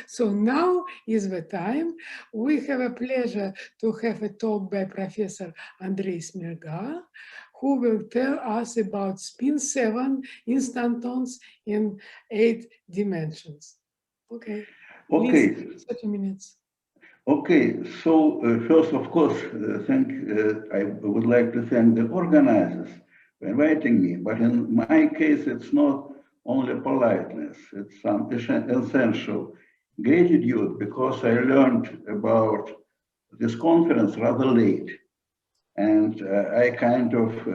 So now is the time. We have a pleasure to have a talk by Professor Andrei Smilga, who will tell us about spin 7 instantons in 8 dimensions. Okay. Okay. Please, 30 minutes. Okay, so first, of course, I would like to thank the organizers for inviting me, but in my case, it's not only politeness, it's some essential gratitude, because I learned about this conference rather late. And I kind of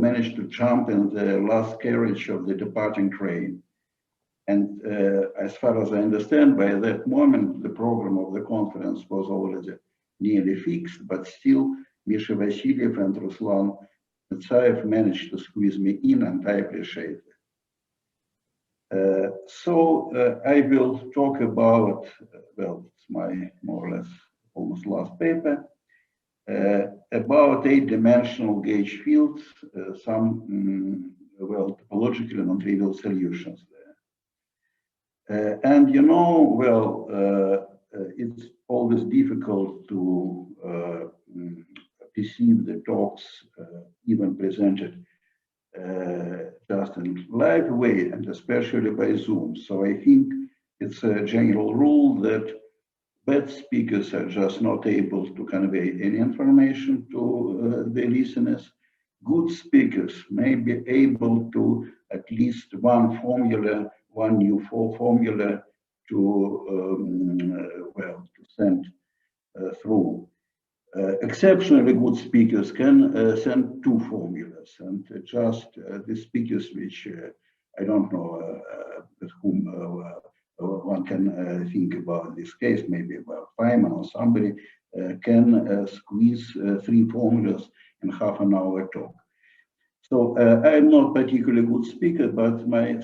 managed to jump in the last carriage of the departing train. And as far as I understand, by that moment, the program of the conference was already nearly fixed, but still, Misha Vasilyev and Ruslan Metsayev managed to squeeze me in, and I appreciate it. So I will talk about, well, it's my more or less almost last paper, about 8-dimensional gauge fields, some, well, topologically non-trivial solutions. And you know, well, it's always difficult to perceive the talks, even presented just in live way, and especially by Zoom. So I think it's a general rule that bad speakers are just not able to convey any information to the listeners. Good speakers may be able to at least one new formula to, well, to send through. Exceptionally good speakers can send 2 formulas, and just the speakers which I don't know with whom one can think about this case, maybe about Feynman or somebody, can squeeze 3 formulas in half an hour talk. So I'm not particularly good speaker, but my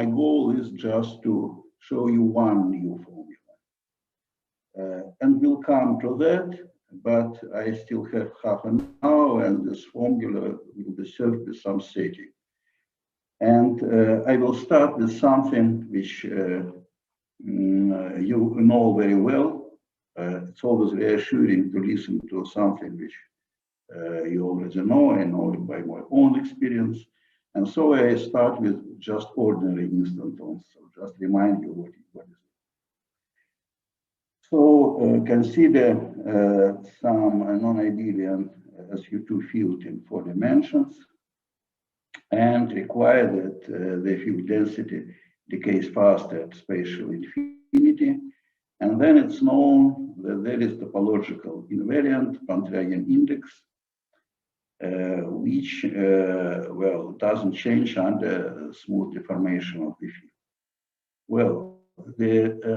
goal is just to show you one new formula. And we'll come to that, but I still have half an hour, and this formula will be served with some setting. And I will start with something which you know very well. It's always reassuring to listen to something which you already know. I know it by my own experience. And so I start with just ordinary instantons. So just remind you what is it. So consider some non-abelian SU2 field in 4 dimensions, and require that the field density decays faster at spatial infinity. And then it's known that there is topological invariant Pantragian index, which, well, doesn't change under smooth deformation of the field. Well,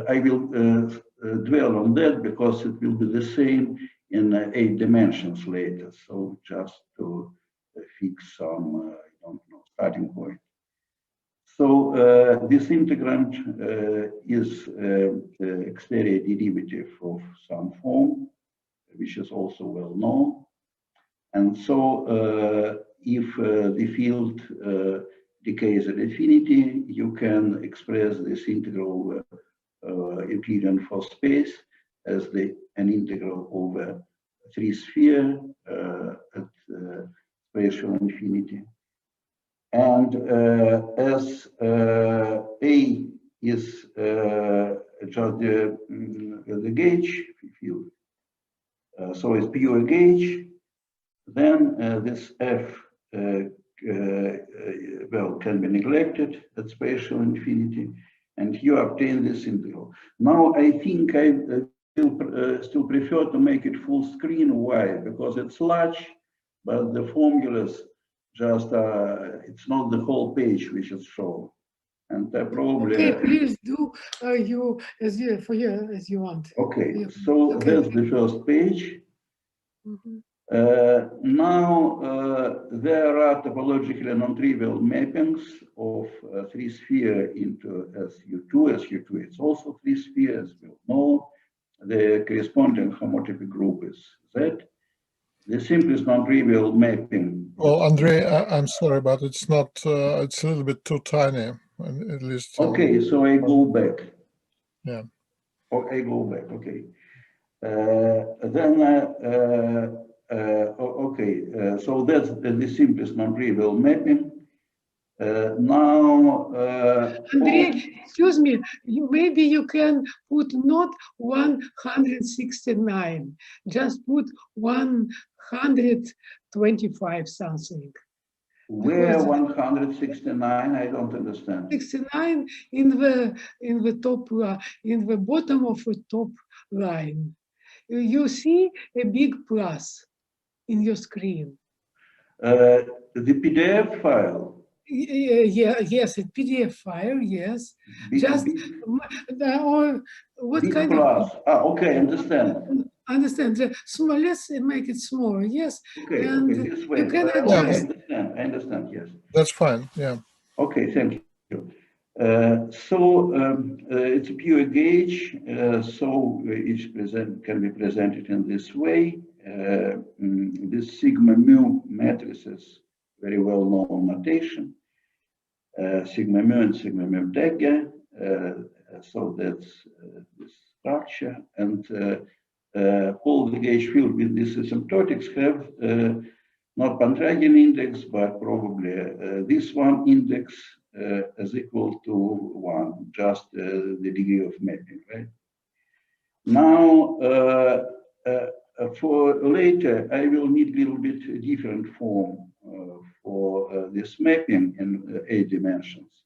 I will dwell on that because it will be the same in 8 dimensions later. So just to fix some, I don't know, starting point. So this integrand is exterior derivative of some form, which is also well known. And so if the field decays at infinity, you can express this integral Euclidean for space as an integral over 3 sphere at spatial infinity. And as A is just the gauge field, so it's pure gauge, then this F well, can be neglected at spatial infinity, and you obtain this integral. Now I think I will still prefer to make it full screen. Why? Because it's large, but the formulas just it's not the whole page which is shown, and probably. Okay, please do you as you want. Okay, so okay. That's the first page. Mm-hmm. Now there are topologically non-trivial mappings of 3 sphere into SU2. SU2 it's also 3 spheres. We know the corresponding homotopy group is Z. The simplest non-trivial mapping. Well, Andrei, I'm sorry, but it's not. It's a little bit too tiny, at least. Okay, so I go back. Yeah. Oh, I go back. Okay. So that's the simplest non-trivial mapping. Now, Andrei, excuse me, maybe you can put not 169, just put 125 something. where 169? I don't understand. 69 in the top in the bottom of the top line. You see a big plus in your screen. The PDF file. Yeah, yes, a PDF file, yes. Just or what big kind plus. of Okay, understand. Understand. Small, let's make it smaller, yes. Okay, And okay, this way. you can Okay, adjust. I understand, yes. That's fine, yeah. Okay, thank you. It's a pure gauge, so each can be presented in this way. This sigma mu matrices, very well known notation. Sigma mu and sigma mu dagger. So that's this structure. And all the gauge field with these asymptotics have not Pendragon index, but probably this one index is equal to 1, just the degree of mapping, right? Now, for later, I will need a little bit different form for this mapping in 8 dimensions.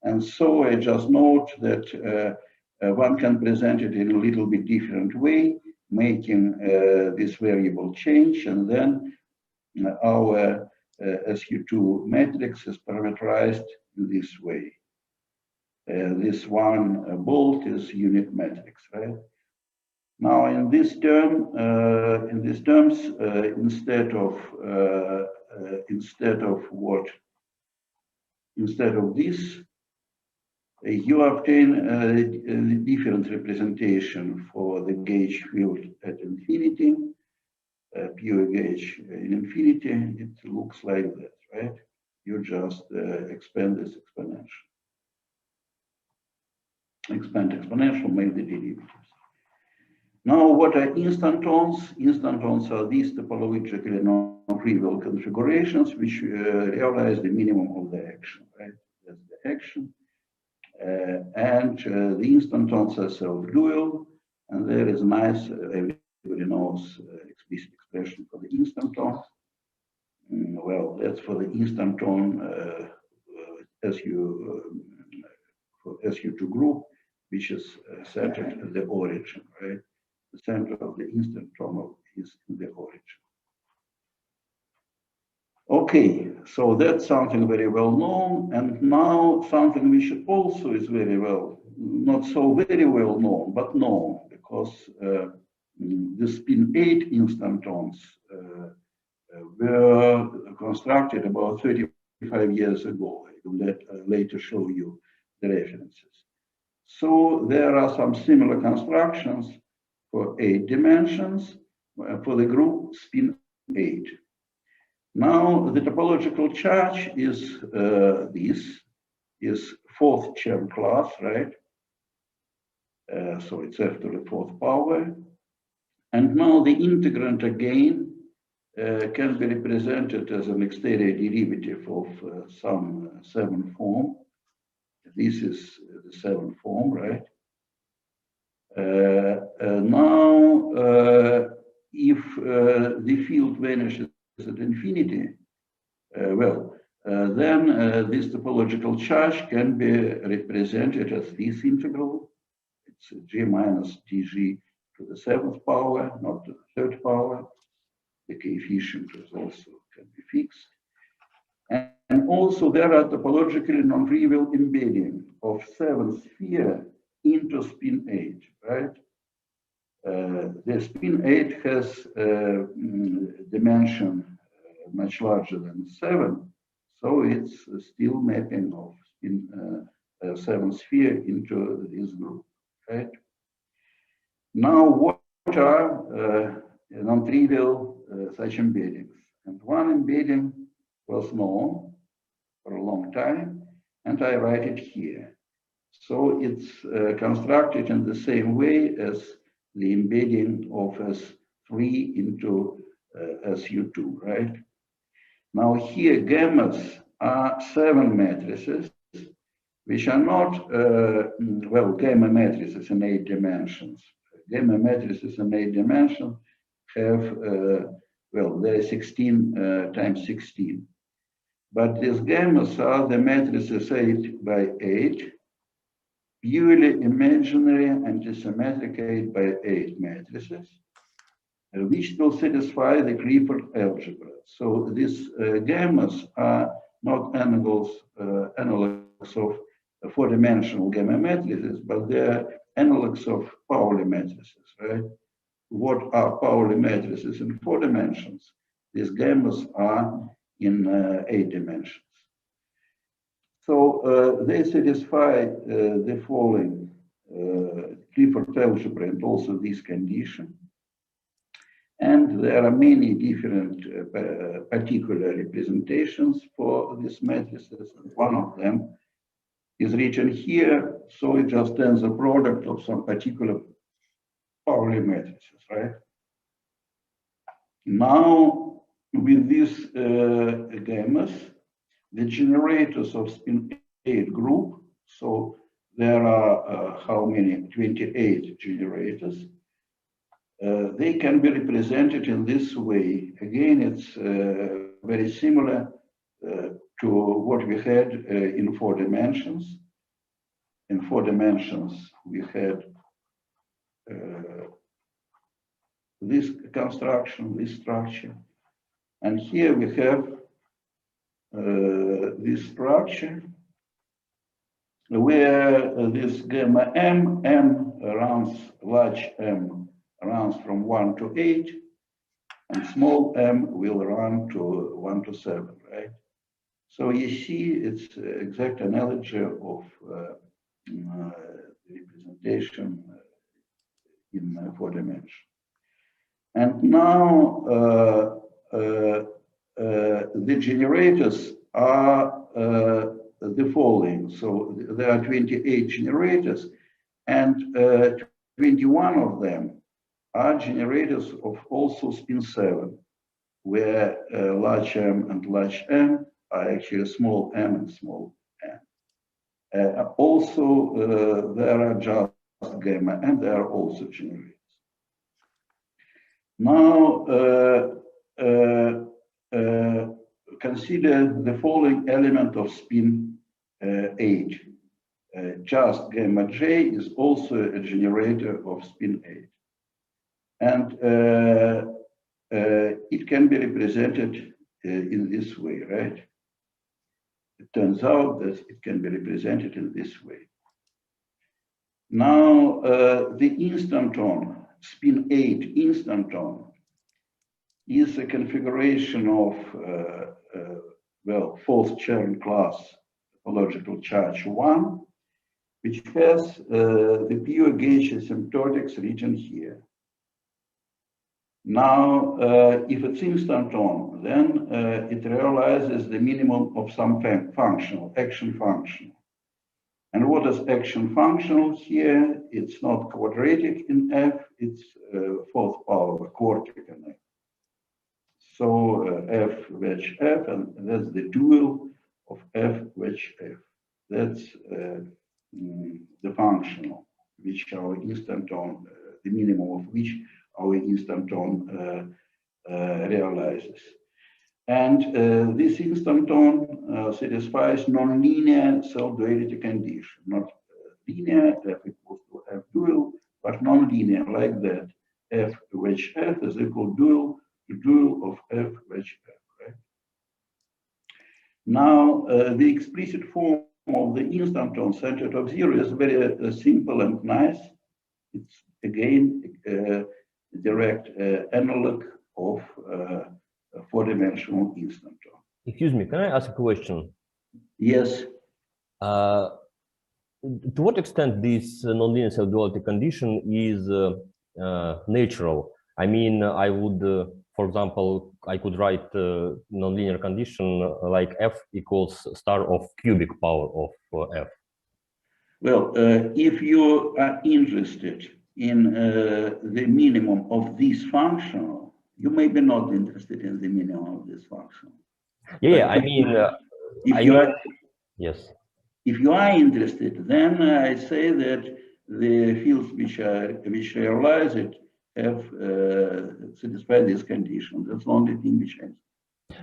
And so I just note that one can present it in a little bit different way, making this variable change, and then our SU2 matrix is parameterized in this way. This one bolt is unit matrix, right? Now, in this term, in these terms, instead of this, you obtain a different representation for the gauge field at infinity. Pure gauge in infinity, it looks like that, right? You just expand this exponential. Expand exponential, make the derivatives. Now, what are instantons? Instantons are these topologically non-trivial configurations which realize the minimum of the action, right? That's the action. The instantons are self-dual, and there is nice, everybody knows, explicit expression for the instanton. Well, that's for the instanton for SU2 group, which is centered at the origin, right? The center of the instanton is in the origin. Okay, so that's something very well known, and now something which also is very well, not so very well known, but known, because the spin 8 instantons were constructed about 35 years ago. I will later show you the references. So there are some similar constructions for 8 dimensions for the group spin 8. Now, the topological charge is this is 4th Chern class, right? So it's f to the 4th power. And now the integrand again can be represented as an exterior derivative of some 7 form. This is the 7 form, right? Now, if the field vanishes at infinity, then this topological charge can be represented as this integral. It's g minus dg to the 7th power, not to the 3rd power. The coefficient is also can be fixed. And also there are topologically non-trivial embedding of 7th sphere into spin 8, right? The spin 8 has dimension much larger than 7, so it's still mapping of spin 7th sphere into this group, right? Now, what are non-trivial such embeddings? And one embedding was known for a long time, and I write it here. So it's constructed in the same way as the embedding of S3 into SU2, right? Now here gammas are 7 matrices, which are not, well, gamma matrices in 8 dimensions. Gamma matrices in 8 dimensions have, well, they're 16 times 16. But these gammas are the matrices 8 by 8, purely imaginary antisymmetric 8 by 8 matrices, which will satisfy the Clifford algebra. So these gammas are not analogs of 4-dimensional gamma matrices, but they are analogs of Powerli matrices, right? What are Powerli matrices in 4 dimensions? These gammas are in 8 dimensions. So they satisfy the following Clifford algebra and also this condition. And there are many different particular representations for these matrices. One of them is written here, so it just stands a product of some particular Powerli matrices, right? Now, with these gammas, the generators of spin 8 group, so there are how many? 28 generators. They can be represented in this way. Again, it's very similar to what we had in 4 dimensions. In 4 dimensions, we had this construction, this structure. And here we have this structure where this gamma m runs, large M runs from 1 to 8, and small m will run to 1 to 7, right? So you see it's exact analogy of representation in 4 dimensions. And now the generators are the following. So there are 28 generators, and 21 of them are generators of also spin 7, where large M and large M are actually small m and small m. Also, there are just gamma, and there are also generators. Now, consider the following element of spin 8. Just gamma J is also a generator of spin 8. And it can be represented in this way, right? It turns out that it can be represented in this way. Now, the instanton, spin 8 instanton, is a configuration of, well, fourth Chern class topological charge 1, which has the pure gauge asymptotics written here. Now, if it's instanton, then it realizes the minimum of some functional, action functional. And what is action functional here? It's not quadratic in F, it's fourth power quartic in F. So F wedge F, and that's the dual of F wedge F. That's the functional, which our instanton, the minimum of which our instanton realizes. And this instanton satisfies non-linear self-duality condition, not linear, F equals to F dual, but non-linear, like that. F wedge F is equal dual to dual of F wedge F, right? Now, the explicit form of the instanton centered of 0 is very simple and nice. It's again a direct analog of a 4-dimensional instanton. Excuse me, can I ask a question? Yes. To what extent this nonlinear self-duality condition is natural? I mean, I would, for example, I could write a nonlinear condition like F equals star of cubic power of F. Well, if you are interested in the minimum of this function, you may be not interested in the minimum of this function. Yeah, But I mean, yes. If you are interested, then I say that the fields which realize it have satisfied this condition. That's the only thing which changes.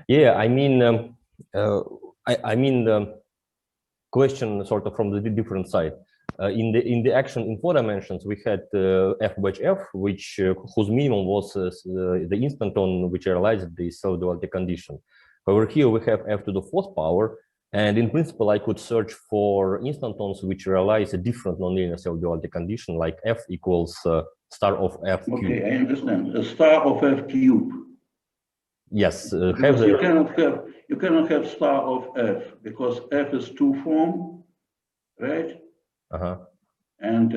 Yeah, I mean, I mean the question sort of from the different side. In the action in 4 dimensions, we had f batch f, which whose minimum was the instanton which realized the self-duality condition. However, here we have f to the 4th power, and in principle, I could search for instantons which realize a different nonlinear self-duality condition, like f equals star of f cube. Okay, I understand. A star of f cube. Yes, because you cannot have star of f because f is 2-form, right? And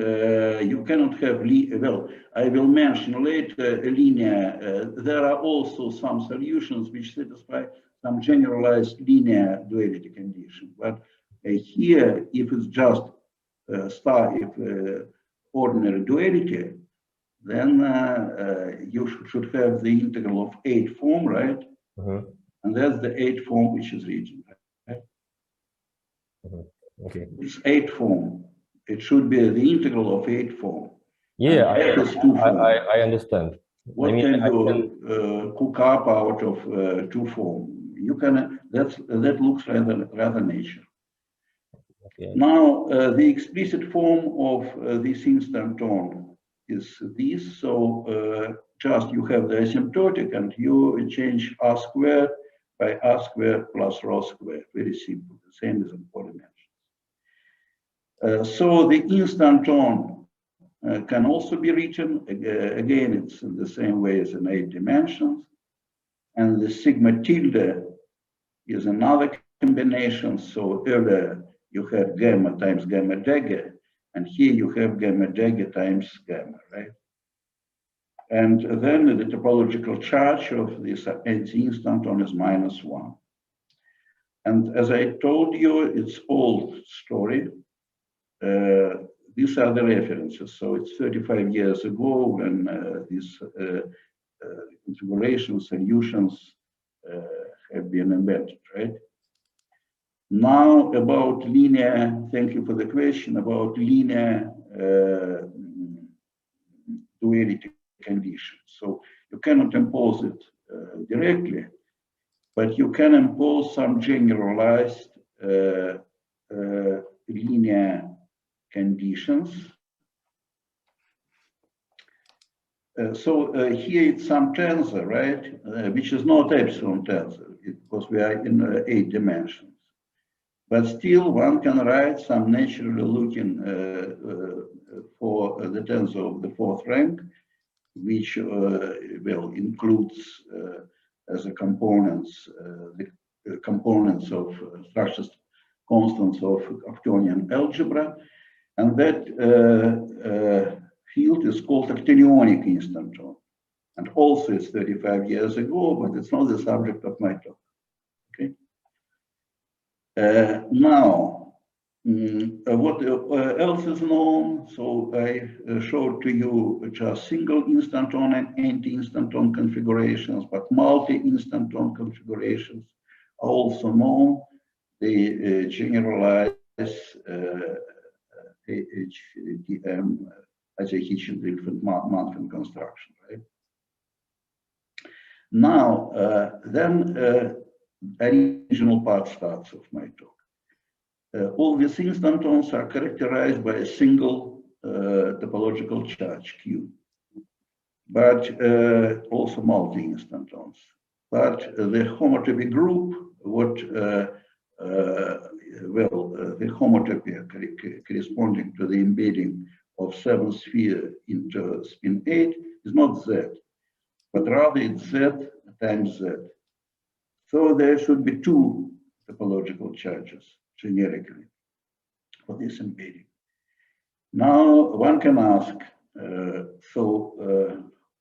you cannot have well. I will mention later a linear. There are also some solutions which satisfy some generalized linear duality condition. But here, if it's just star, if ordinary duality, then you should have the integral of 8 form, right? And that's the 8 form which is region, right? Okay. It's 8 form. It should be the integral of 8 form. Yeah, I understand. What I mean, can you cook up out of 2 form? You can. That looks rather nature. Okay. Now the explicit form of this instanton is this. So just you have the asymptotic, and you change r squared by r squared plus rho squared. Very simple. The same as in 4 dimensions. So the instanton can also be written, again, it's in the same way as in 8 dimensions. And the sigma tilde is another combination. So earlier you had gamma times gamma dagger, and here you have gamma dagger times gamma, right? And then the topological charge of this anti-instanton is -1. And as I told you, it's old story. These are the references. So it's 35 years ago when these configuration solutions have been invented, right? Now about linear, thank you for the question, about linear duality conditions. So you cannot impose it directly, but you can impose some generalized linear conditions. So here it's some tensor, right? Which is not epsilon tensor because we are in 8 dimensions. But still, one can write some naturally looking for the tensor of the 4th rank, which well includes as a components the components of structures constants of Octonian algebra, and that field is called actinionic instanton, and also it's 35 years ago, but it's not the subject of my talk. Okay. Now, what else is known? So I showed to you just single instanton and anti-instanton configurations, but multi-instanton configurations are also known. They generalize HDM as a Hitchin-Dilford-Manfin construction, right? Now, then original part starts of my talk. All these instantons are characterized by a single topological charge Q, but also multi-instantons. But the homotopy group, the homotopy corresponding to the embedding of 7 sphere into spin 8 is not Z, but rather it's Z times Z. So there should be 2 topological charges generically for this embedding. Now one can ask,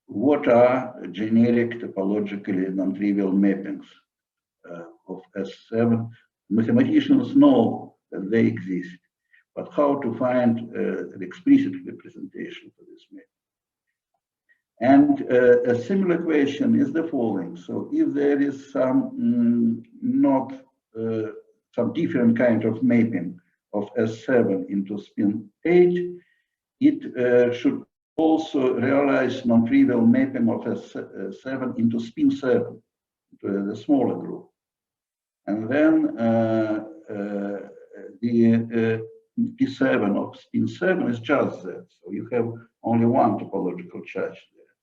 what are generic topologically non-trivial mappings of S7? Mathematicians know that they exist, but how to find an explicit representation for this mapping. And a similar question is the following. So if there is some some different kind of mapping of S7 into spin 8, it should also realize non-trivial mapping of S7 into spin 7, to the smaller group. And then the P7 of spin 7 is just that. So you have only one topological charge there.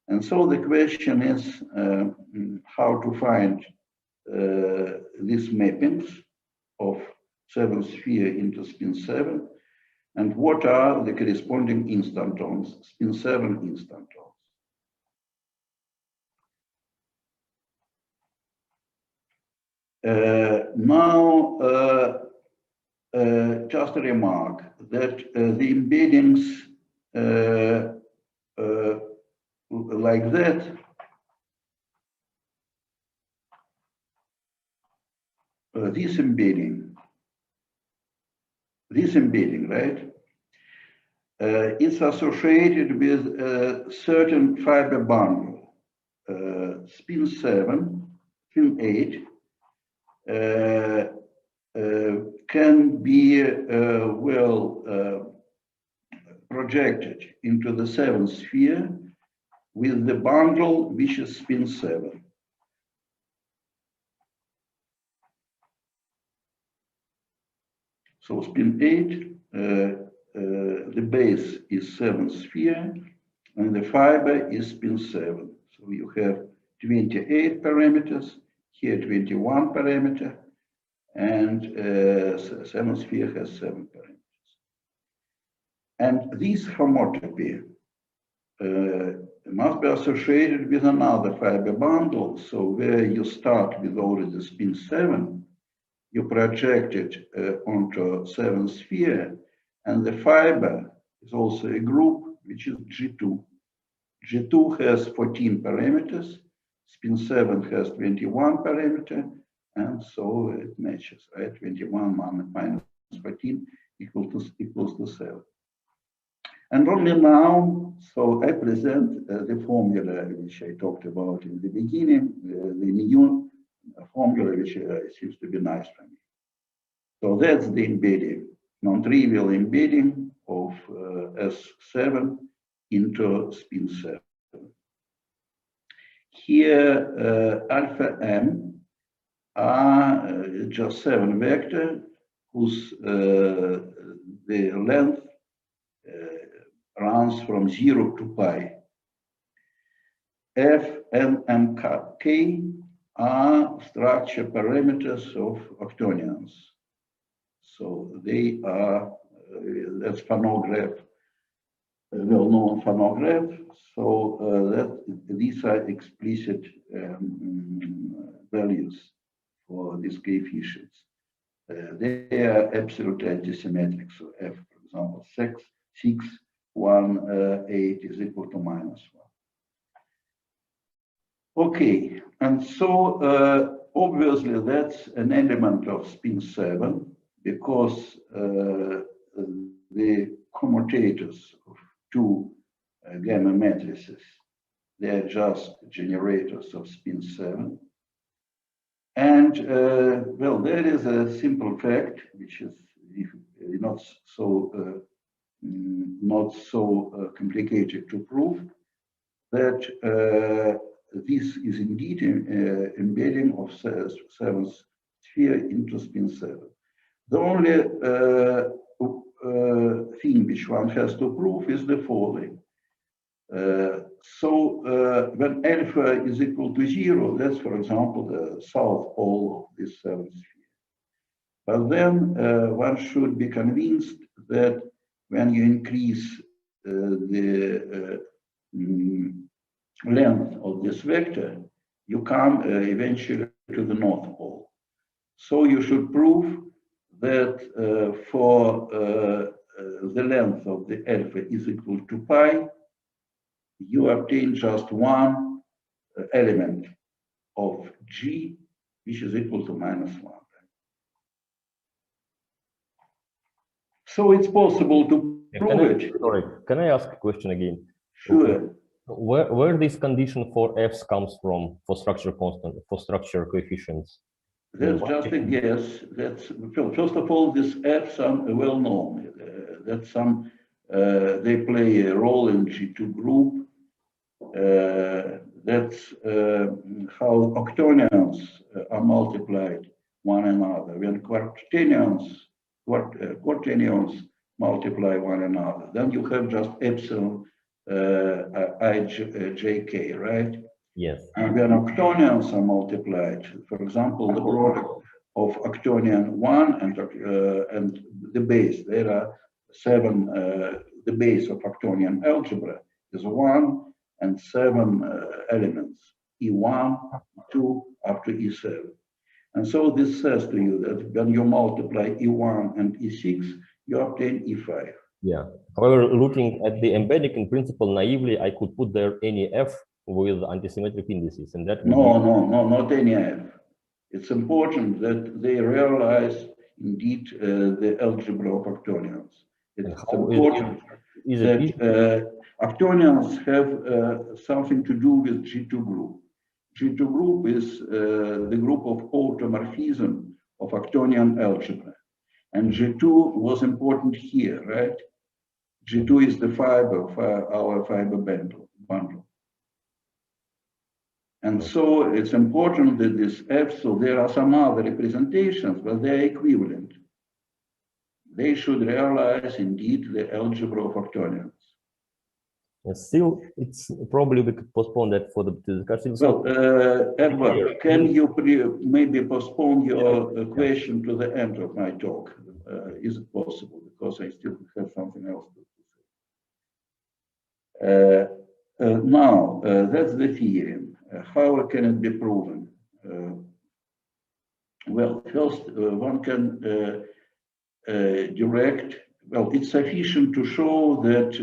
And so the question is how to find these mappings of 7 sphere into spin 7, and what are the corresponding instantons, spin 7 instantons. Now, just a remark that the embeddings like that this embedding, right, is associated with a certain fiber bundle, spin 7, spin 8, can be projected into the 7th sphere with the bundle which is spin 7. So spin 8, the base is 7th sphere, and the fiber is spin 7. So you have 28 parameters, here 21 parameter, and 7th sphere has 7 parameters. And this homotopy must be associated with another fiber bundle. So where you start with already spin 7, you project it onto 7th sphere, and the fiber is also a group which is G2. G2 has 14 parameters, spin 7 has 21 parameter, and so it matches, right? 21 minus 14 equals to 7. And only now, so I present the formula which I talked about in the beginning, the new formula which seems to be nice for me. So that's the embedding, non-trivial embedding of S7 into spin 7. Here, alpha M are just 7 vector whose the length runs from 0 to pi. F, N, and K are structure parameters of octonions. So they are, that's phonograph, well-known phonograph. So these are explicit values for these coefficients. They are absolutely antisymmetric. So F, for example, 6, 1, 8 is equal to minus 1. Okay, and so obviously that's an element of spin 7 because the commutators of 2 gamma matrices, they're just generators of spin 7. And well, there is a simple fact which is not so complicated to prove, that this is indeed embedding of 7th sphere into spin 7. The only thing which one has to prove is the following. So when alpha is equal to 0, that's, for example, the south pole of this 7th sphere. But then one should be convinced that when you increase the length of this vector, you come eventually to the north pole. So you should prove that for the length of the alpha is equal to pi, you obtain just one element of G, which is equal to minus 1. So it's possible to prove it. Sorry, can I ask a question again? Sure. Where this condition for f's comes from for structure constant, for structure coefficients? That's just a guess. That's first of all, these f's are well known. They play a role in G2 group. That's how octonions are multiplied one another. When quaternions multiply one another, then you have just epsilon ijk, right? Yes. And when octonions are multiplied, for example, the product of octonion 1 and the base, there are 7, the base of octonion algebra is 1 and 7 elements, E1, E2, up to E7. And so this says to you that when you multiply E1 and E6, you obtain E5. Yeah. However, looking at the embedding in principle naively, I could put there any f with antisymmetric indices, and that would No, not any f. It's important that they realize indeed the algebra of octonions. It's important that octonions have something to do with G2 group. G2 group is the group of automorphism of octonion algebra. And G2 was important here, right? G2 is the fiber of our fiber bundle. And so it's important that this F, so there are some other representations, but they're equivalent. They should realize indeed the algebra of octonions. Still, it's probably we could postpone that for the discussion. Well, Edward, can you maybe postpone your question to the end of my talk? Is it possible? Because I still have something else to say. Now, that's the theorem. How can it be proven? Well, first, one can it's sufficient to show that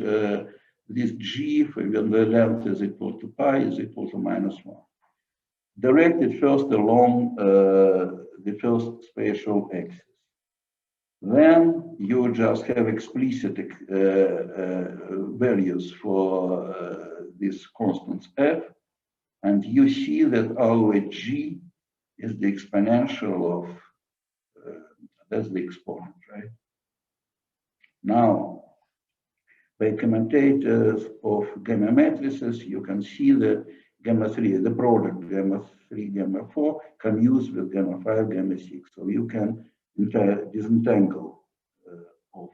this G, when the length is equal to pi, is equal to -1. Direct it first along the first spatial axis. Then you just have explicit values for these constants f, and you see that our G is the exponential of, that's the exponent, right? Now, by commentators of gamma matrices, you can see that gamma 3, the product gamma 3, gamma 4, commutes with gamma 5, gamma 6. So you can disentangle of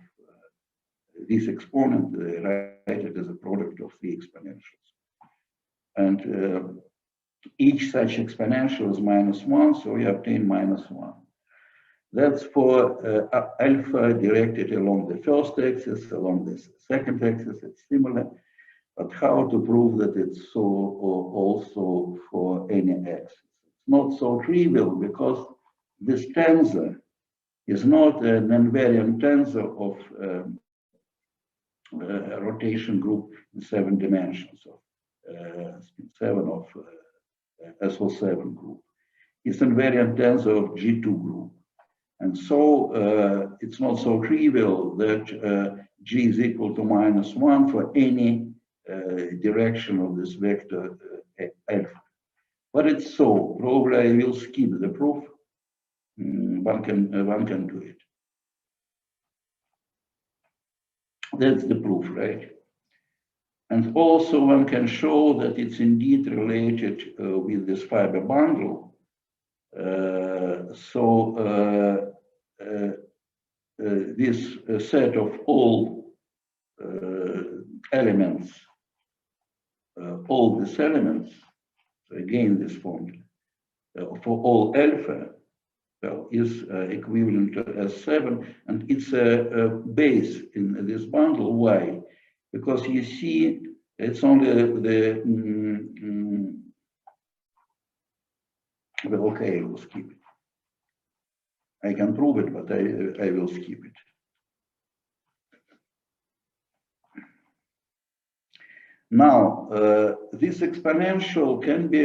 this exponent, write it as a product of 3 exponentials. And each such exponential is -1, so we obtain -1. That's for alpha directed along the first axis, along the second axis, it's similar. But how to prove that it's so also for any axis? It's not so trivial because this tensor is not an invariant tensor of rotation group in 7 dimensions, of spin 7 of SO7 group. It's invariant tensor of G2 group. And so it's not so trivial that G is equal to -1 for any direction of this vector alpha. But it's so. Probably I will skip the proof. One can do it. That's the proof, right? And also one can show that it's indeed related with this fiber bundle. This set of all elements, all these elements, so again this formula, for all alpha, is equivalent to S7, and it's a base in this bundle. Why? Because you see, it's only the well, okay, I will skip it. I can prove it, but I will skip it. Now, this exponential can be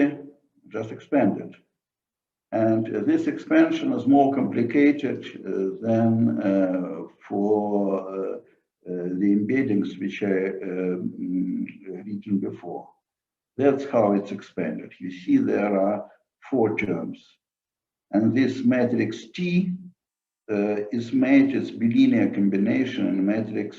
just expanded. And this expansion is more complicated than for the embeddings which I written before. That's how it's expanded. You see there are 4 terms. And this matrix T is made as bilinear combination in matrix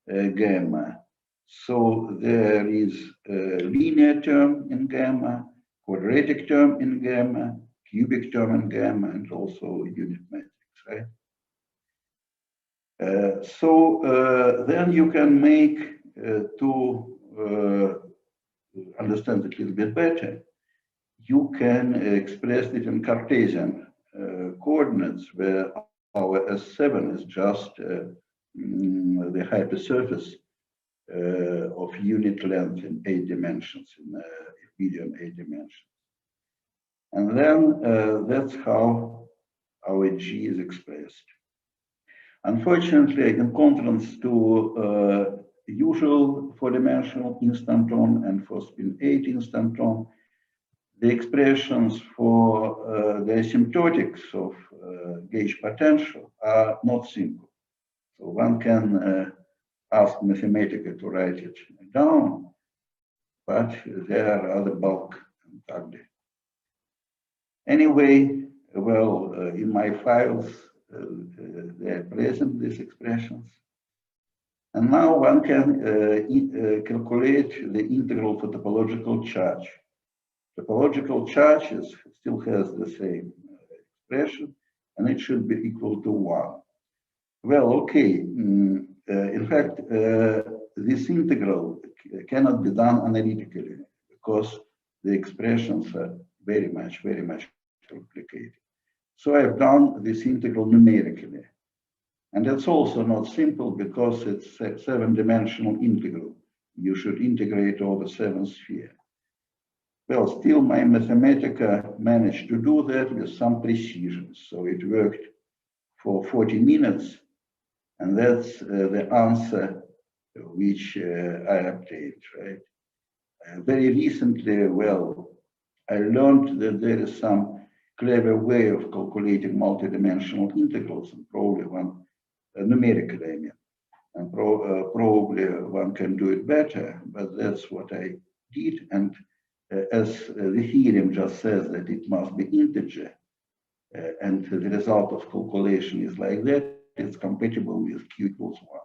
gamma. So there is a linear term in gamma, quadratic term in gamma, cubic term in gamma, and also unit matrix, right? Then you can make, to understand it a little bit better, you can express it in Cartesian coordinates, where our S7 is just the hypersurface of unit length in 8 dimensions, in medium 8 dimensions. And then that's how our G is expressed. Unfortunately, in contrast to usual 4-dimensional instanton and for spin 8 instanton, the expressions for the asymptotics of gauge potential are not simple. So one can ask Mathematica to write it down, but there are other bulk and ugly. Anyway, well, in my files, they are present, these expressions. And now one can calculate the integral for topological charge. Topological charges still has the same expression, and it should be equal to 1. Well, okay. In fact, this integral cannot be done analytically because the expressions are very much complicated. So I've done this integral numerically. And it's also not simple because it's a 7-dimensional integral. You should integrate over 7 spheres. Well, still my Mathematica managed to do that with some precision. So it worked for 40 minutes. And that's the answer which I obtained, right? Very recently, well, I learned that there is some clever way of calculating multidimensional integrals, and probably one numerically, I mean, and probably one can do it better, but that's what I did. And as the theorem just says that it must be integer, and the result of calculation is like that, it's compatible with Q equals 1.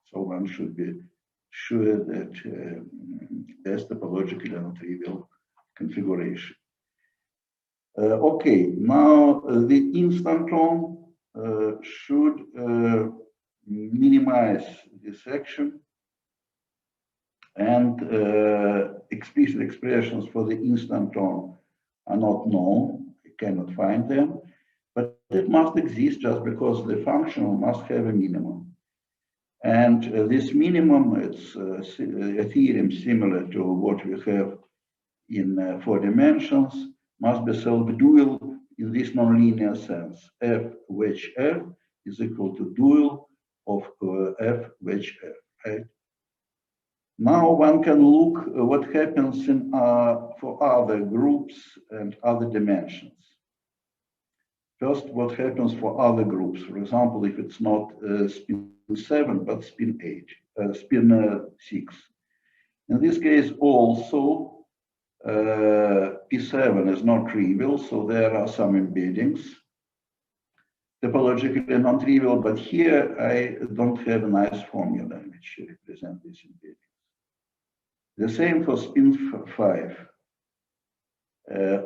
So one should be sure that there's topologically non-trivial configuration. Okay, now the instanton should minimize this action, and explicit expressions for the instanton are not known. You cannot find them, but it must exist just because the functional must have a minimum. And this minimum, it's a theorem similar to what we have in 4 dimensions, must be self-dual in this nonlinear sense. F wedge F is equal to dual of F wedge F, right? Now one can look what happens in, for other groups and other dimensions. First, what happens for other groups? For example, if it's not spin 7, but spin 8, spin 6. In this case, also, P7 is not trivial, so there are some embeddings. Topologically non-trivial, but here I don't have a nice formula which represents these embeddings. The same for spin 5.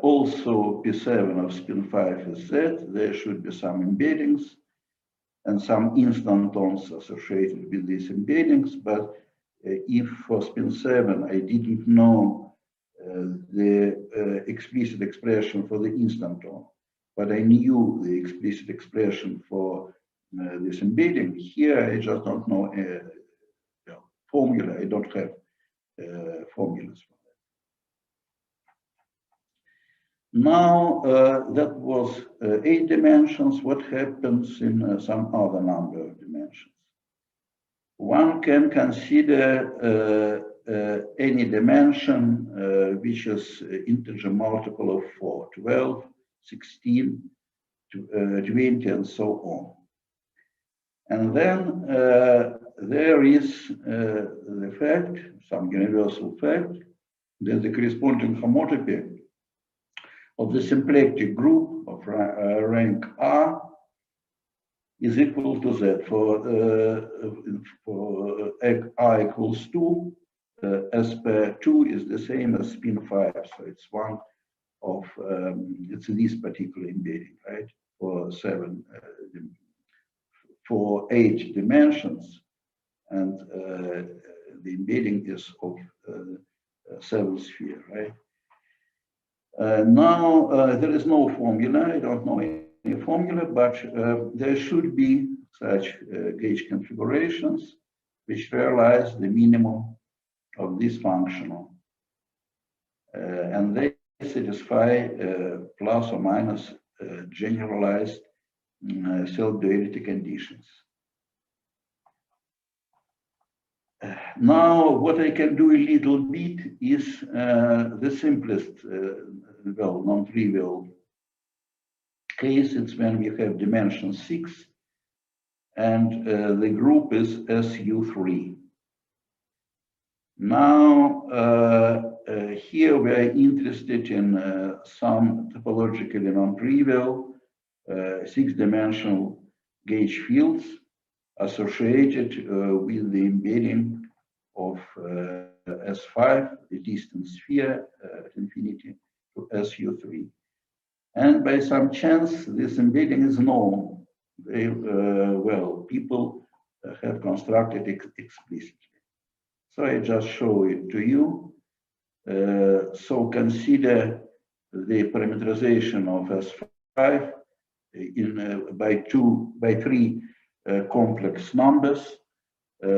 Also, P7 of spin 5 is Z. There should be some embeddings and some instantons associated with these embeddings. But if for spin 7 I didn't know the explicit expression for the instanton, but I knew the explicit expression for this embedding, here I just don't know a formula. I don't have formulas for that. Now that was 8 dimensions. What happens in some other number of dimensions? One can consider any dimension which is integer multiple of 4, 12, 16, 20, and so on. And then there is the fact, some universal fact, that the corresponding homotopy of the symplectic group of rank R is equal to Z. For R equals 2, SP2 is the same as spin 5. So it's one of, it's this particular embedding, right? For 8 dimensions, and the embedding is of 7 sphere, right? Now, there is no formula. I don't know any formula, but there should be such gauge configurations which realize the minimum of this functional. And they satisfy plus or minus generalized self-duality conditions. Now, what I can do a little bit is the simplest, well, non-trivial case. It's when we have dimension 6 and the group is SU3. Now, here we are interested in some topologically non-trivial 6-dimensional gauge fields associated with the embedding of S5, the distant sphere at infinity, to SU3. And by some chance, this embedding is known. Well, people have constructed it explicitly. So I just show it to you. So consider the parameterization of S5 by 3 complex numbers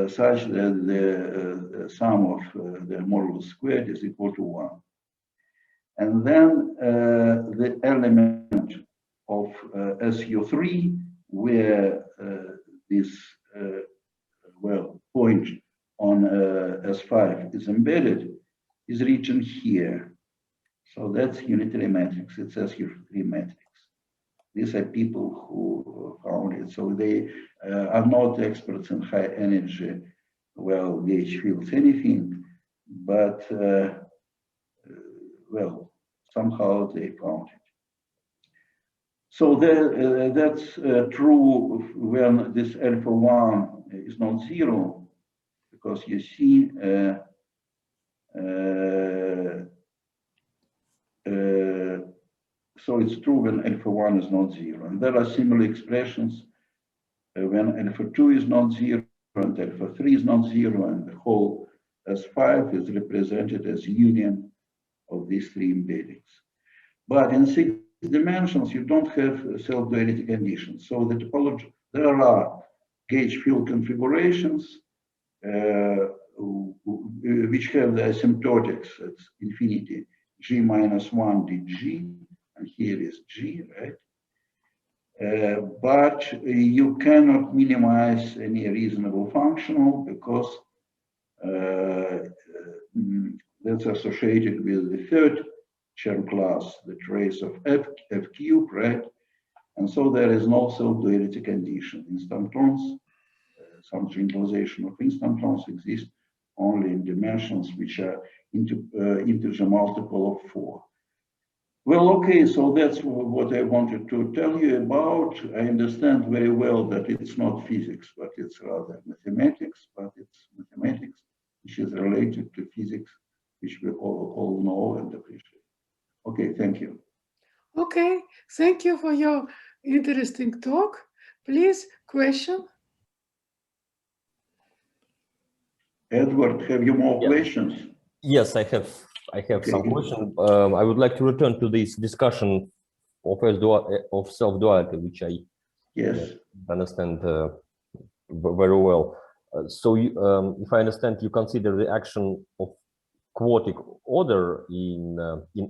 such that the sum of the modulus squared is equal to 1. And then the element of SU3 where this well point on S5 is embedded is written here. So that's unitary matrix. It's SU3 matrix. These are people who found it. So they are not experts in high energy, well, gauge fields, anything, but well, somehow they found it. So that's true when this alpha 1 is not 0, because you see so it's true when alpha 1 is not 0. And there are similar expressions when alpha 2 is not 0 and alpha 3 is not 0, and the whole S5 is represented as union of these 3 embeddings. But in 6 dimensions, you don't have self-duality conditions. So the topology, there are gauge field configurations which have the asymptotics at infinity g minus 1 dg, and here is g, right? But you cannot minimize any reasonable functional because that's associated with the 3rd Chern class, the trace of f cubed, right? And so there is no self-duality condition. Instantons, some generalization of instantons exist only in dimensions which are integer multiple of 4. Well, okay, so that's what I wanted to tell you about. I understand very well that it's not physics, but it's rather mathematics, but it's mathematics which is related to physics, which we all know and appreciate. Okay, thank you. Okay, thank you for your interesting talk. Please, question? Edward, have you more questions? Yes, I have Okay. some questions. I would like to return to this discussion of self-duality, which I understand very well. So if I understand, you consider the action of quatic order in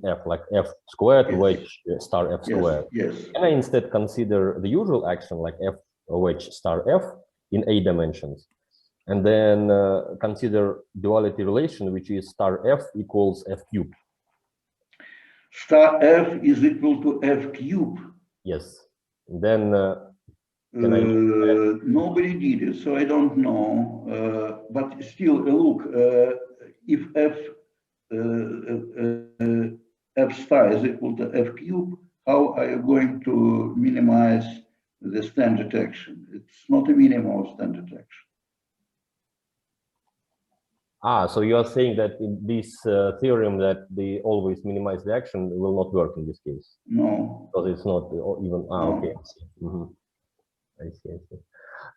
F, like F squared, wedge star F squared. Yes. Can I instead consider the usual action like F wedge star F in 8 dimensions? And then consider duality relation, which is star F equals F cubed. Star F is equal to F cube. Yes. Then can I nobody did it, so I don't know. But still, look, if F star is equal to F cube, how are you going to minimize the standard action? It's not a minimum of standard action. so you are saying that in this theorem that they always minimize the action will not work in this case? No. Because it's not even, No. okay, I see. I see.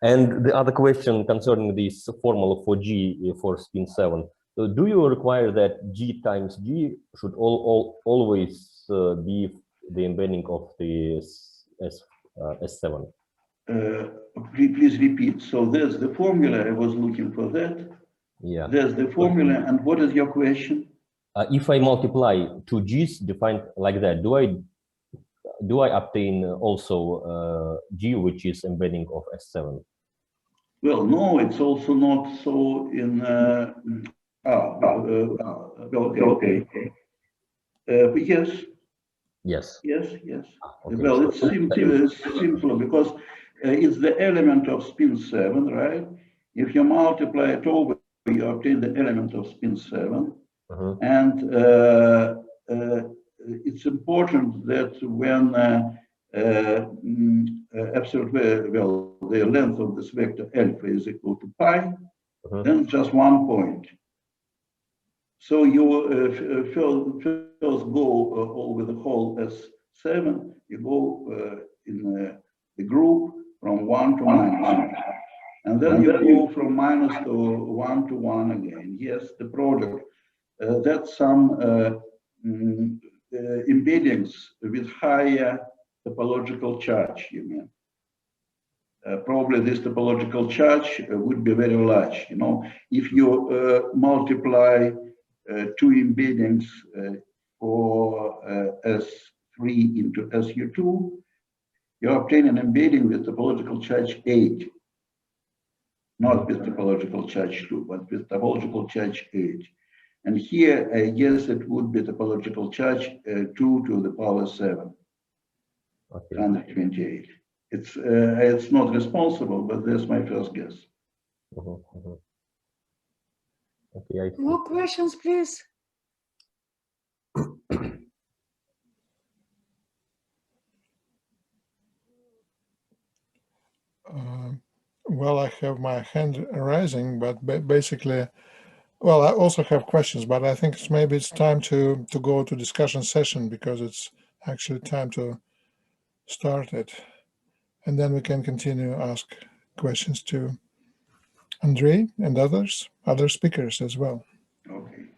And the other question concerning this formula for G for spin 7, so do you require that G times G should always be the embedding of the S7? Please repeat. So there's the formula, I was looking for that. Yeah. There's the formula, and what is your question? If I multiply two G's defined like that, do I obtain also G, which is embedding of S7? Well, no, it's also not so in. Okay. Yes. Yes. Yes. Okay. Well, it's simpler because it's the element of spin 7, right? If you multiply it over, you obtain the element of spin 7. And it's important that when the length of this vector alpha is equal to pi, then just 1 point. So you first go over the whole S7, you go in the group from 1 to -1. And then you go from minus to 1 to 1 again. Yes, the product. That's some embeddings with higher topological charge, you mean. Probably this topological charge would be very large. You know, if you multiply two embeddings for S3 into SU2, you obtain an embedding with topological charge 8. Not with topological charge 2, but with topological charge 8. And here, I guess it would be topological charge 2 to the power 7, 128. It's not responsible, but that's my first guess. Okay, more questions, please. Well, I have my hand rising, but basically, well, I also have questions, but I think maybe it's time to go to discussion session because it's actually time to start it. And then we can continue ask questions to Andrei and other speakers as well. Okay.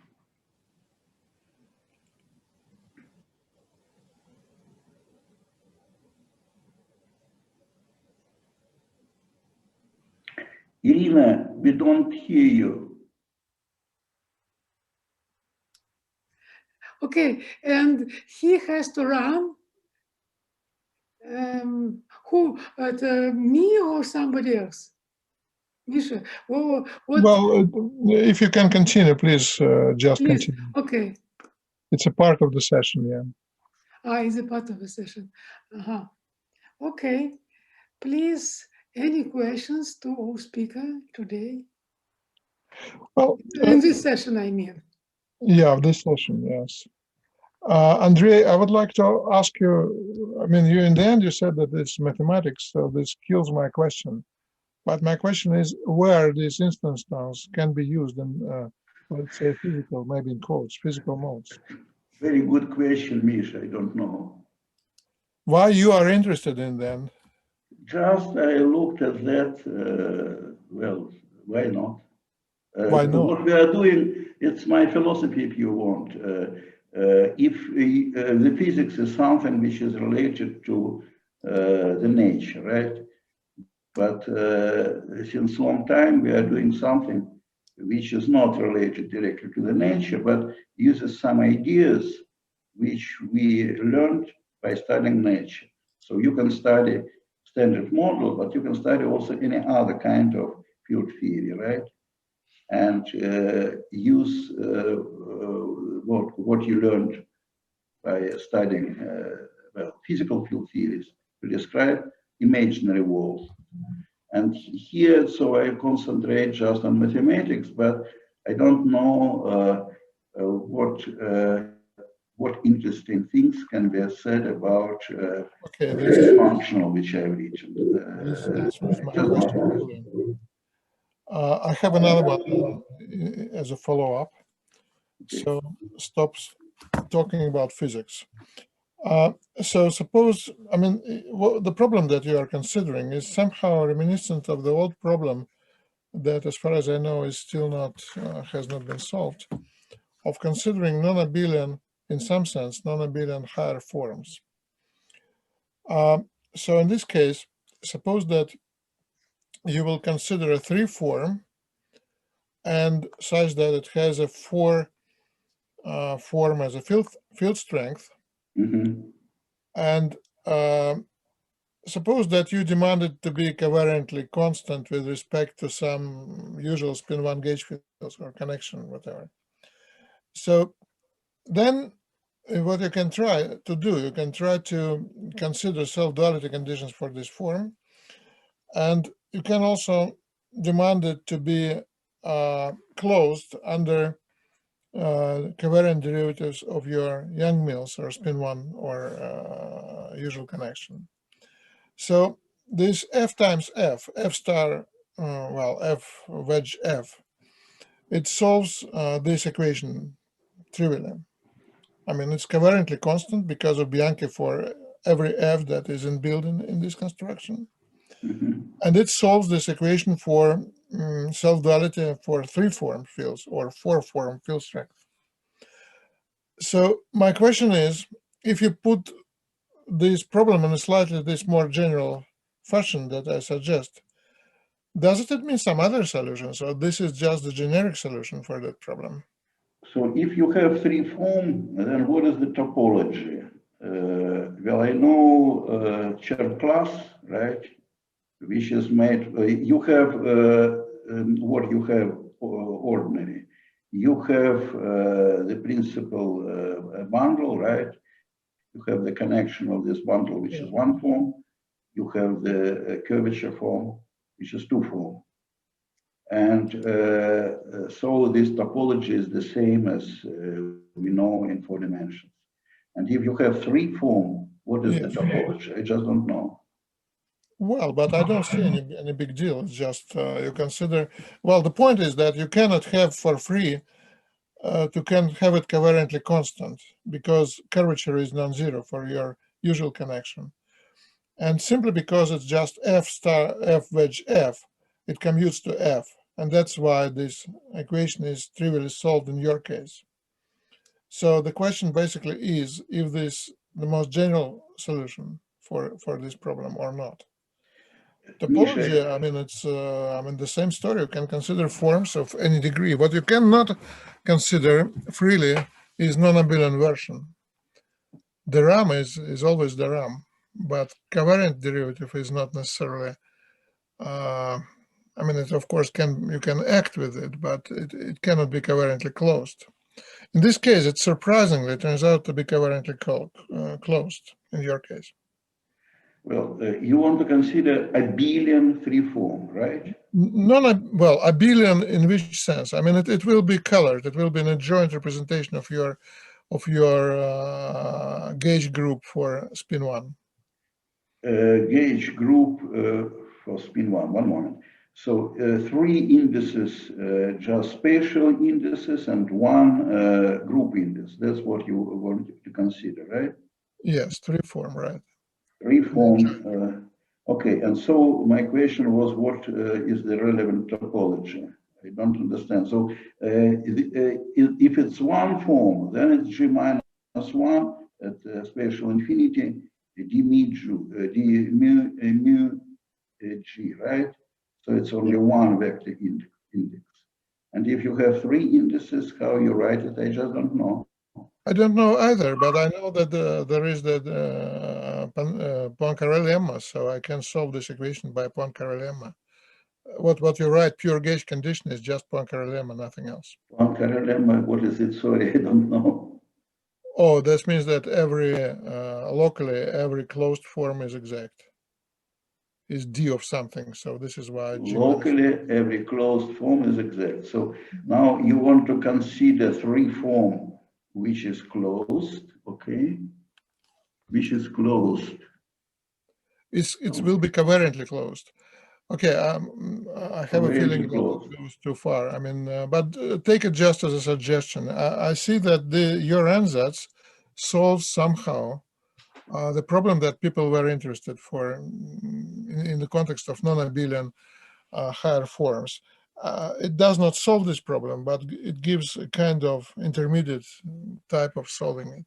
Irina, we don't hear you. Okay, and he has to run. Who, me or somebody else? Misha, what? Well, if you can continue, please just please. continue. Okay. It's a part of the session, yeah. It's a part of the session. Okay. Please, any questions to our speaker today? Well, in this session, I mean. Yeah, this session, yes. Andrei, I would like to ask you, I mean, you in the end, you said that it's mathematics, so this kills my question. But my question is where these instantons can be used in, let's say, physical, maybe in quotes, physical modes. Very good question, Misha. I don't know. Why you are interested in them? Just I looked at that, well, why not? Why not? What we are doing, it's my philosophy if you want. If the physics is something which is related to the nature, right? But since long time we are doing something which is not related directly to the nature, but uses some ideas which we learned by studying nature. So you can study standard model, but you can study also any other kind of field theory, right? And use what you learned by studying well, physical field theories to describe imaginary walls. And here, so I concentrate just on mathematics, but I don't know what interesting things can be said about this functional which I've reached. this answers my question. I have another one as a follow-up. So stops talking about physics. So suppose, I mean, the problem that you are considering is somehow reminiscent of the old problem that, as far as I know, is still not, has not been solved, of considering non-abelian, in some sense, non-abelian higher forms. So in this case, suppose that you will consider a 3 form and such that it has a 4 form as a field strength. Mm-hmm. And suppose that you demand it to be covariantly constant with respect to some usual spin 1 gauge fields or connection, whatever. So then what you can try to do, you can try to consider self-duality conditions for this form. And you can also demand it to be closed under covariant derivatives of your Young-Mills or spin 1 or usual connection. So this f times f star, well, f wedge f, it solves this equation trivially. I mean, it's covariantly constant because of Bianchi for every f that is inbuilt in this construction. Mm-hmm. And it solves this equation for self-duality for 3 form fields or 4 form field strength. So my question is, if you put this problem in a slightly this more general fashion that I suggest, does it mean some other solutions, or this is just the generic solution for that problem? So if you have 3 form, then what is the topology? Well, I know Chern class, right? Which is made, you have what you have ordinary. You have the principal bundle, right? You have the connection of this bundle, which is 1 form. You have the curvature form, which is 2 form. And so this topology is the same as we know in 4 dimensions. And if you have 3 form, what is the topology? I just don't know. Well, but I don't see any big deal. It's just you consider, well, the point is that you cannot have for free, can have it covariantly constant because curvature is non-zero for your usual connection. And simply because it's just f star f wedge f, it commutes to f. And that's why this equation is trivially solved in your case. So the question basically is if this the most general solution for this problem or not. Topology, I mean, it's the same story. You can consider forms of any degree. What you cannot consider freely is non-abelian version. The RAM is always the RAM, but covariant derivative is not necessarily. I mean, it of course you can act with it, but it cannot be covariantly closed. In this case, it surprisingly turns out to be covariantly closed in your case. Well, you want to consider abelian 3 form, right? Well, abelian in which sense? I mean, it will be colored. It will be an adjoint representation of your gauge group for spin 1. Gauge group for spin 1. One moment. So 3 indices, just spatial indices, and 1 group index. That's what you want to consider, right? Yes, 3 form, right? 3 form. Okay, and so my question was, what is the relevant topology? I don't understand. So if it's 1 form, then it's G minus 1 at spatial infinity, d mu G, right? So it's only 1 vector index. And if you have 3 indices, how you write it, I just don't know. I don't know either, but I know that there is that Poincaré lemma, so I can solve this equation by Poincaré lemma. What you write, pure gauge condition, is just Poincaré lemma, nothing else. Poincaré lemma, what is it? Sorry, I don't know. Oh, that means that every locally every closed form is exact. Is D of something. So this is why locally every closed form is exact. So now you want to consider three form which is closed, okay? Which is closed. It will be covariantly closed. Okay, I have a feeling that it goes too far. I mean, but take it just as a suggestion. I see that your ansatz solves somehow the problem that people were interested for in the context of non-abelian higher forms. It does not solve this problem, but it gives a kind of intermediate type of solving it.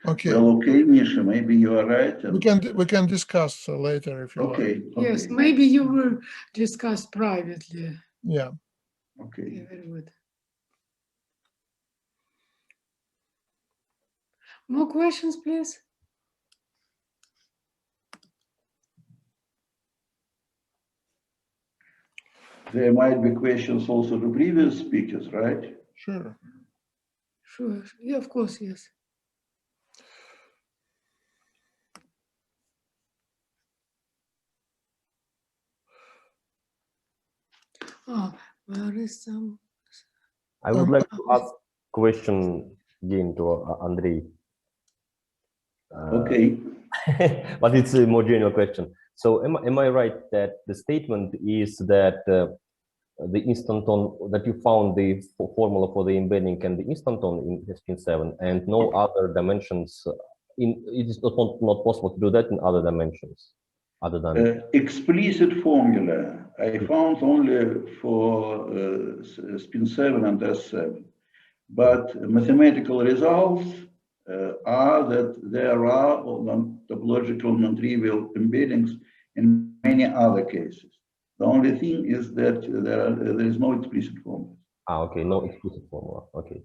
Okay. Well, okay, Misha, maybe you are right. We can discuss later if you like. Yes, maybe you will discuss privately. Yeah. Okay. Yeah, very good. More questions, please. There might be questions also to previous speakers, right? Sure. Sure. Yeah, of course, yes. Where is some? I would like to ask question again to Andrei. Okay. But it's a more general question. So am I right that the statement is that the instanton, that you found the formula for the embedding and the instanton in spin 7 and no other dimensions, it is not possible to do that in other dimensions other than explicit formula I found only for spin 7 and S7, but mathematical results are that there are topological non-trivial embeddings in many other cases. The only thing is that there is no explicit formula. Ah, okay, no explicit formula. Okay.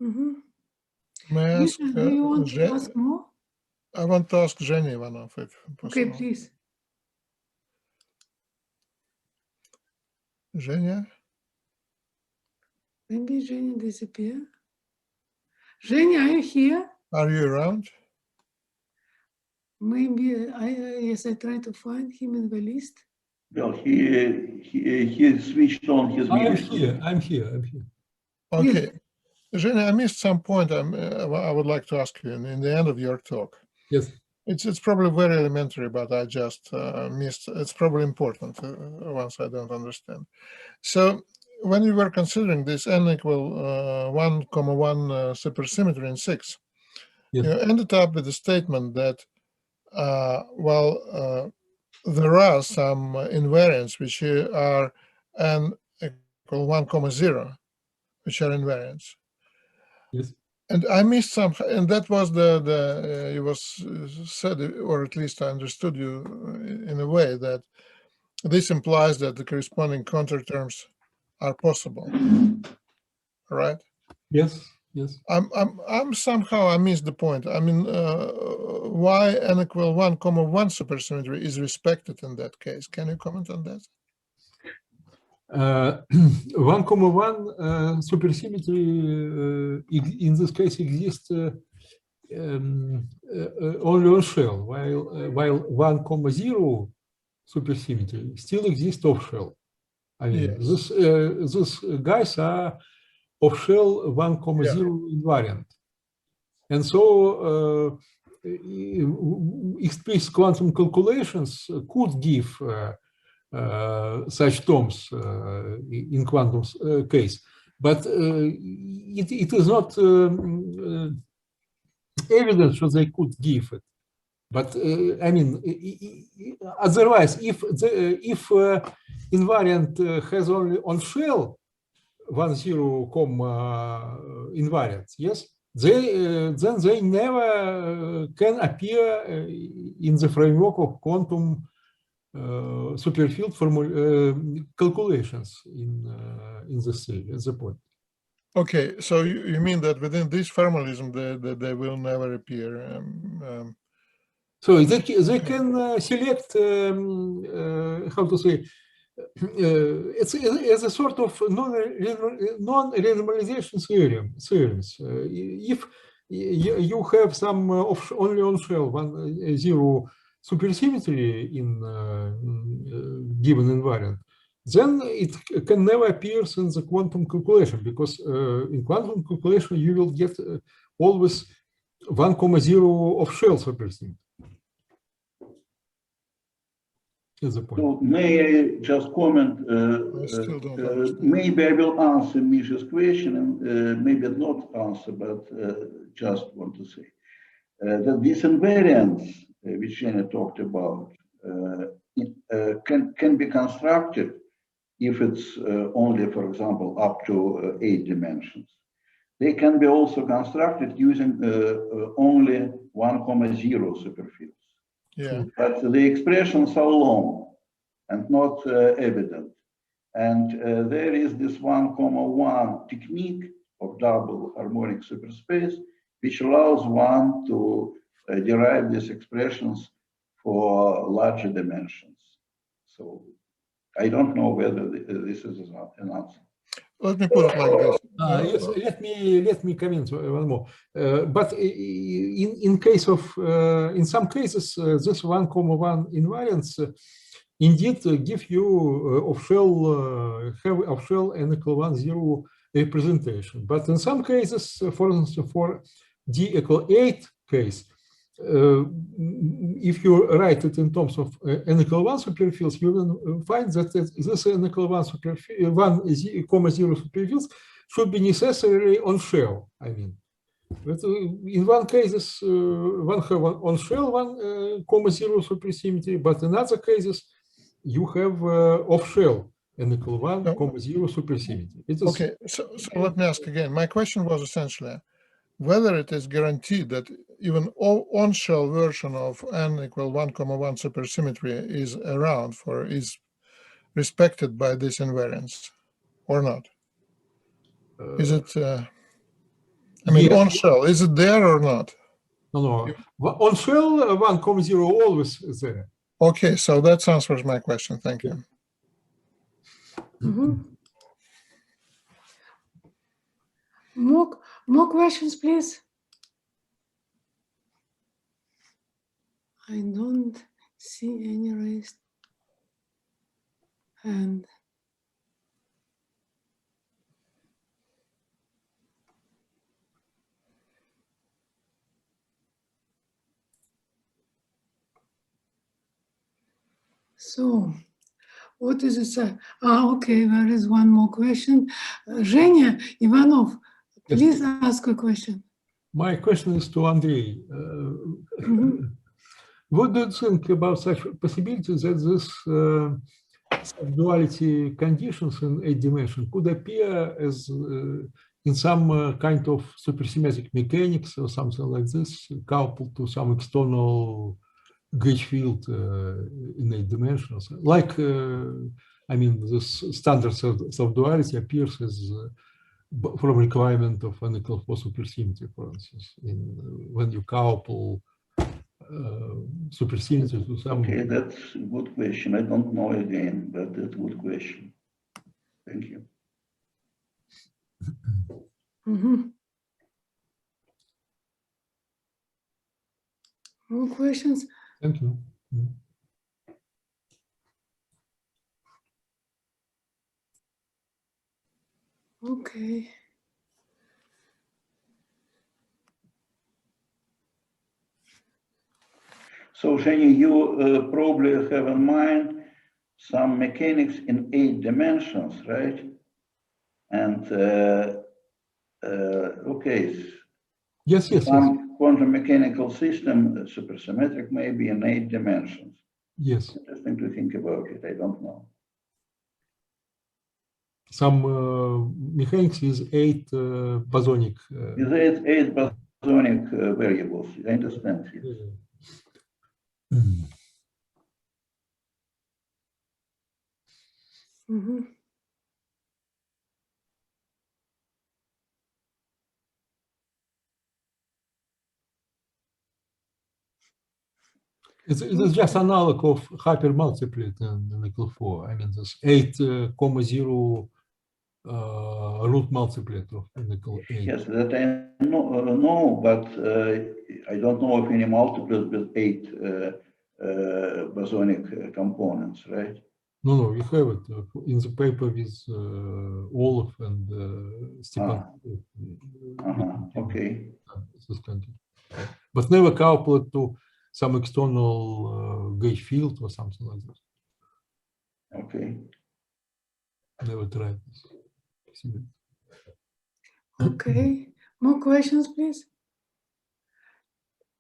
Mm-hmm. May I ask, do you want to ask more? I want to ask Zhenya Ivanov if possible. Okay, please. Zhenya? Maybe Zhenya disappeared. Zhenya, are you here? Are you around? Maybe yes, I try to find him in the list. Well, he switched on his video. I'm here. Okay. Yes. Zhenya, I missed some point I would like to ask you in the end of your talk. Yes. It's probably very elementary, but I just missed. It's probably important once I don't understand. So when you were considering this n equal 1,1 supersymmetry in 6, Yes. you ended up with a statement that there are some invariants which are n equal 1,0, which are invariants. Yes. And I missed some, and that was it was said, or at least I understood you in a way that this implies that the corresponding counterterms are possible, right? Yes. Yes. I'm somehow I missed the point. I mean, why n equal 1,1 supersymmetry is respected in that case? Can you comment on that? 1,1 supersymmetry in this case exists only on shell, while 1,0 supersymmetry still exists off shell. I mean, yes. These guys are off shell 1,0 invariant, and so explicit quantum calculations could give such terms in quantum case, but it is not evident that they could give it. But I mean, otherwise, if invariant has only on shell 1,0 invariants, yes, then they never can appear in the framework of quantum superfield calculations in the point. Okay, so you mean that within this formalism they will never appear? So they can select how to say it's a sort of non-renormalization theorems. If you have some only on-shell 1-0 supersymmetry in given invariant, then it can never appear in the quantum calculation, because in quantum calculation you will get always 1,0 of shell supersymmetry. Is the point. So may I just comment? I still don't understand. Maybe I will answer Misha's question, and maybe not answer, but just want to say that these invariants, which Jenny talked about, can be constructed if it's only, for example, up to 8 dimensions. They can be also constructed using only 1,0 superfields. Yeah. But the expressions are long and not evident. And there is this 1,1 technique of double harmonic superspace, which allows one to derive these expressions for larger dimensions. So I don't know whether this is an answer. Let me put it like this. Yes, let me comment one more. But in case of in some cases, this 1,1 invariants indeed give you have off-shell n equal 1,0 representation. But in some cases, for instance, for d equal 8 case, if you write it in terms of n equal 1 superfields, you will find that this n equal 1 superfield 1,0 superfields should be necessarily on shell. I mean, but in one cases, one have on shell 1,0 supersymmetry, but in other cases, you have off shell n equal 1,0 supersymmetry. Okay, so let me ask again. My question was essentially whether it is guaranteed that even on-shell version of n equal 1,1 supersymmetry is around is respected by this invariance or not? Is it, I mean, yes. on-shell, is it there or not? No. On shell 1,0 always is there. Okay, so that answers my question. Thank you. Mm-hmm. More questions, please. I don't see any raised hand. So, what is it? Okay, there is one more question. Zhenya Ivanov, please ask a question. My question is to Andrei. What do you think about such possibility that this duality conditions in 8 dimension could appear as in some kind of supersymmetric mechanics or something like this, coupled to some external gauge field in 8 dimensions? Like, I mean, this standard self-duality appears as from requirement of n equal 4 supersymmetry, for instance, when you couple supersymmetry to some. Okay, that's a good question. I don't know again, but that's a good question. Thank you. More questions? Thank you. Okay. So, Zhenya, you probably have in mind some mechanics in 8 dimensions, right? And okay. Yes. Some quantum mechanical system, supersymmetric, maybe in 8 dimensions. Yes. Interesting to think about it. I don't know. Some mechanics is 8 bosonic. Is 8 bosonic variables. I understand it. It's just analog of hypermultiplet in nickel 4. I mean, this 8,0 root multiplet of nickel 8. Yes, that I know, but I don't know of any multiplets with 8 bosonic components, right? No, you have it in the paper with Olaf and Stepan. Okay. But never coupled to some external gauge field or something like that. Okay. Never tried this. Okay, more questions, please?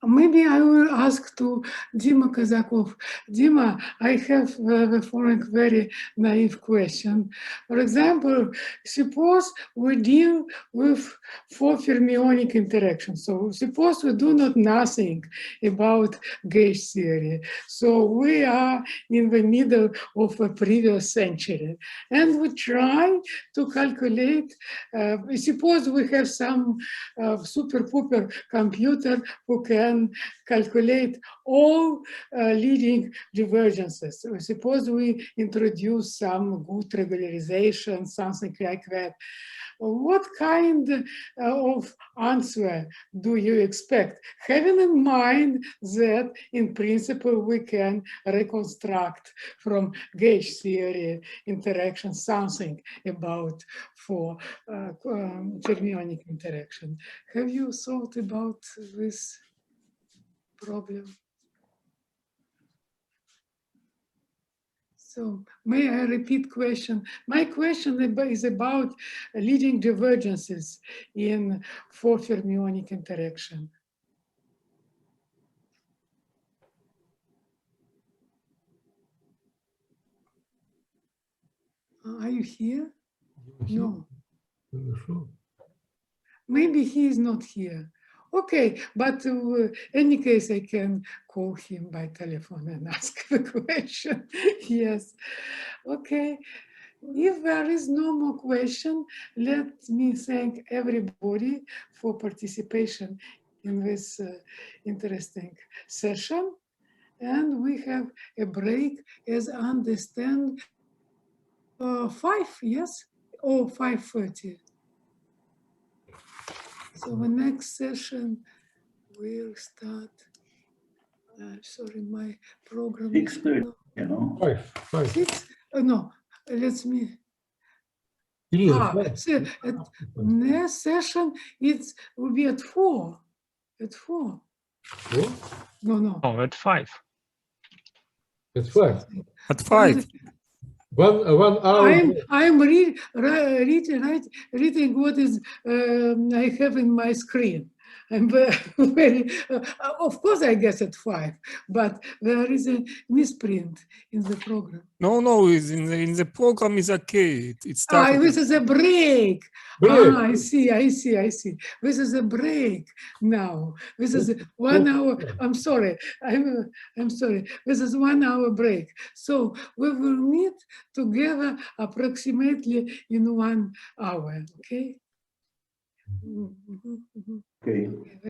Maybe I will ask to Dima Kazakov. Dima, I have the following very naive question. For example, suppose we deal with 4 fermionic interactions. So suppose we do not nothing about gauge theory. So we are in the middle of a previous century, and we try to calculate. Suppose we have some super pooper computer who can calculate all leading divergences. Suppose we introduce some good regularization, something like that. What kind of answer do you expect? Having in mind that in principle we can reconstruct from gauge theory interaction something about for fermionic interaction. Have you thought about this problem? So may I repeat question? My question is about leading divergences in 4 fermionic interaction. Are you here? No. Maybe he is not here. Okay, but in any case, I can call him by telephone and ask the question. Yes. Okay. If there is no more question, let me thank everybody for participation in this interesting session. And we have a break, as I understand, 5, yes? Or 5:30. So the next session will start. Sorry, my program. 6:30, you know. 5. 6? No, let me. So next session it will be at 4. At 4. No. Oh, at 5. At 5. At 5. 1 hour. I'm reading what is I have in my screen. I'm very, of course, I guess at 5, but there is a misprint in the program. No, in the program is okay. It started. This is a break. I see. This is a break now. This is 1 hour. I'm sorry. I'm sorry. This is 1 hour break. So we will meet together approximately in 1 hour. Okay. Okay.